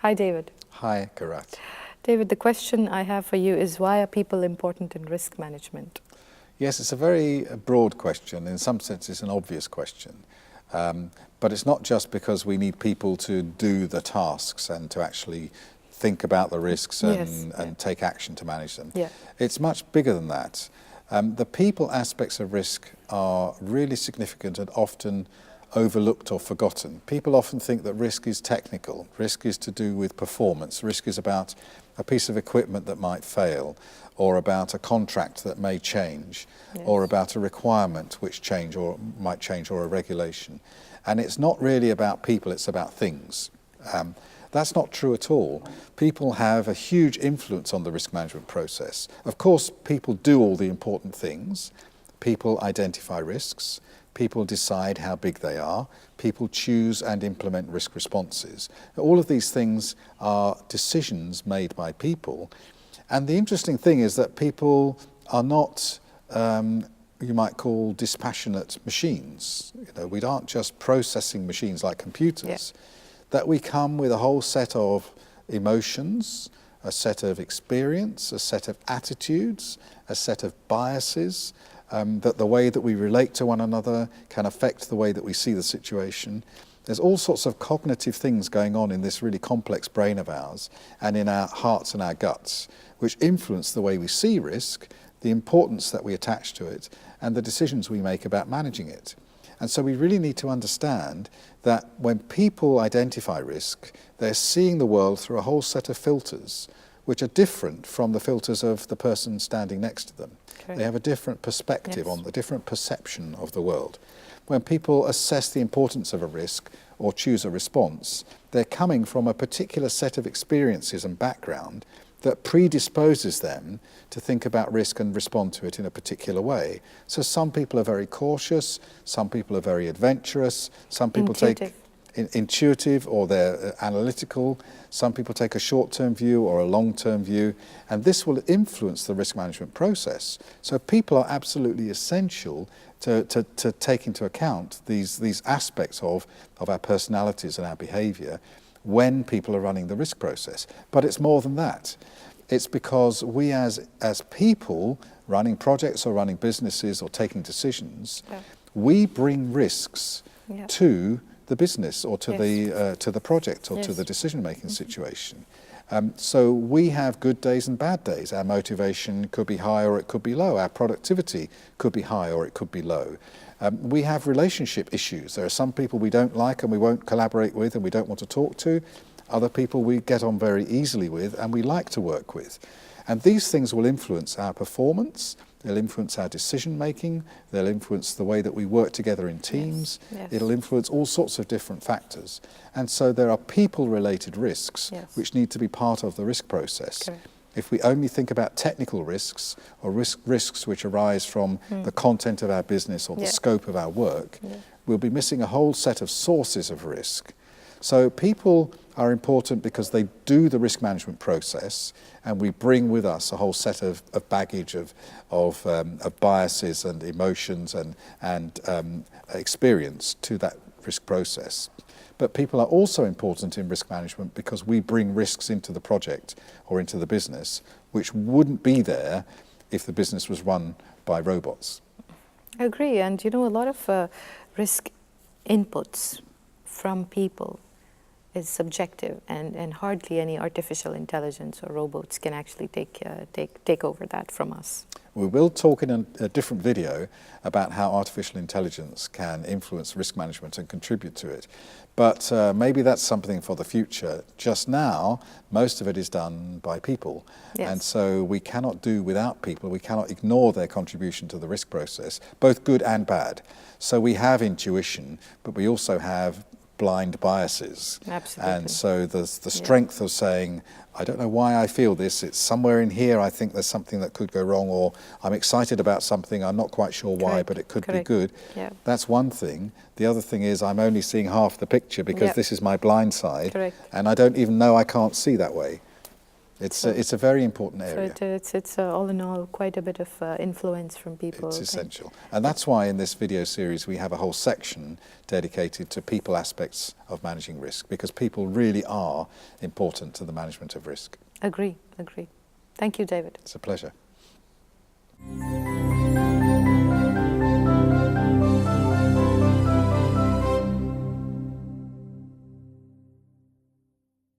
Hi, David. Hi, Karat. David, the question I have for you is, why are people important in risk management? Yes, it's a very broad question. In some sense, it's an obvious question. But it's not just because we need people to do the tasks and to actually think about the risks and take action to manage them. Yeah. It's much bigger than that. The people aspects of risk are really significant and often overlooked or forgotten. People often think that risk is technical, risk is to do with performance, risk is about a piece of equipment that might fail, or about a contract that may change, or about a requirement which might change, or a regulation. And it's not really about people, it's about things. That's not true at all. People have a huge influence on the risk management process. Of course, people do all the important things. People identify risks. People decide how big they are. People choose and implement risk responses. All of these things are decisions made by people. And the interesting thing is that people are not, you might call, dispassionate machines. We aren't just processing machines like computers. That we come with a whole set of emotions, a set of experience, a set of attitudes, a set of biases, that the way that we relate to one another can affect the way that we see the situation. There's all sorts of cognitive things going on in this really complex brain of ours and in our hearts and our guts, which influence the way we see risk, the importance that we attach to it, and the decisions we make about managing it. And so we really need to understand that when people identify risk, they're seeing the world through a whole set of filters, which are different from the filters of the person standing next to them. They have a different perspective on the different perception of the world. When people assess the importance of a risk or choose a response, they're coming from a particular set of experiences and background that predisposes them to think about risk and respond to it in a particular way. So some people are very cautious, some people are very adventurous, some people take intuitive or they're analytical, some people take a short-term view or a long-term view, and this will influence the risk management process. So people are absolutely essential to take into account these aspects of our personalities and our behaviour when people are running the risk process. But it's more than that. It's because we as people running projects or running businesses or taking decisions, we bring risks to the business or to the project or to the decision-making situation. So we have good days and bad days. Our motivation could be high or it could be low. Our productivity could be high or it could be low. We have relationship issues. There are some people we don't like and we won't collaborate with and we don't want to talk to. Other people we get on very easily with and we like to work with. And these things will influence our performance, they'll influence our decision making, they'll influence the way that we work together in teams, it'll influence all sorts of different factors. And so there are people-related risks which need to be part of the risk process. If we only think about technical risks or risks which arise from the content of our business or the scope of our work, we'll be missing a whole set of sources of risk. So people are important because they do the risk management process, and we bring with us a whole set of baggage of biases and emotions and experience to that risk process. But people are also important in risk management because we bring risks into the project or into the business which wouldn't be there if the business was run by robots. I agree, and a lot of risk inputs from people is subjective, and hardly any artificial intelligence or robots can actually take over that from us. We will talk in a different video about how artificial intelligence can influence risk management and contribute to it. But maybe that's something for the future. Just now, most of it is done by people. And so we cannot do without people. We cannot ignore their contribution to the risk process, both good and bad. So we have intuition, but we also have blind biases. Absolutely. And so the strength of saying, I don't know why I feel this, it's somewhere in here I think there's something that could go wrong, or I'm excited about something, I'm not quite sure why, but it could be good. That's one thing. The other thing is I'm only seeing half the picture because this is my blind side, and I don't even know I can't see that way. It's a very important So area. it's all in all quite a bit of influence from people. It's essential. And that's why in this video series we have a whole section dedicated to people aspects of managing risk, because people really are important to the management of risk. Agree. Thank you, David. It's a pleasure.